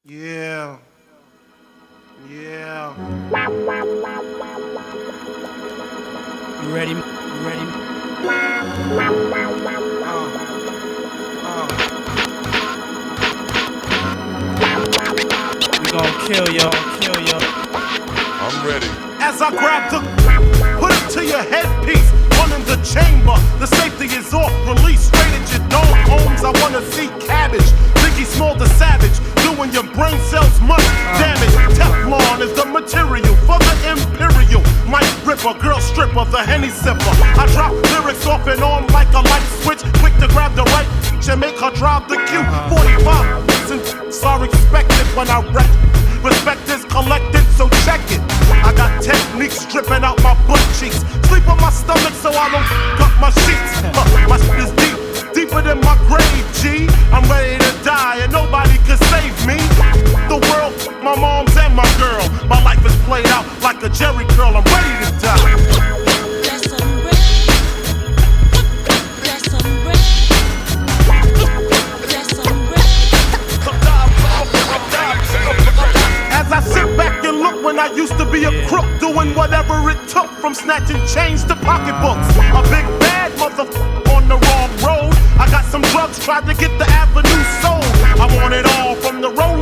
Yeah. Yeah. You ready? You ready? We gon' kill yo, kill yo. I'm ready. As I grab the, put it to your headpiece. One in the chamber, the safety is off. Release straight at your dome. Homes, I wanna see cabbage. Biggie Small the Savage, doing your brain cells much damage. Teflon is the material for the imperial. Mic ripper, girl stripper, the Henny sipper. I drop lyrics off and on like a light switch. Quick to grab the right and make her drive the Q. 45 lessons are expected when I rap. Respect is collected, so check it. I got techniques dripping out my butt cheeks. Sleep on my stomach so I don't gut my sheets. My shit is deep, deeper than my grave, G. I'm ready to die and nobody can save me. The world, my moms and my girl. My life is played out like a Jerry curl. I'm ready to die. I sit back and look when I used to be a crook, doing whatever it took, from snatching chains to pocketbooks. A big bad motherfucker on the wrong road. I got some drugs, tried to get the avenue sold. I want it all, from the road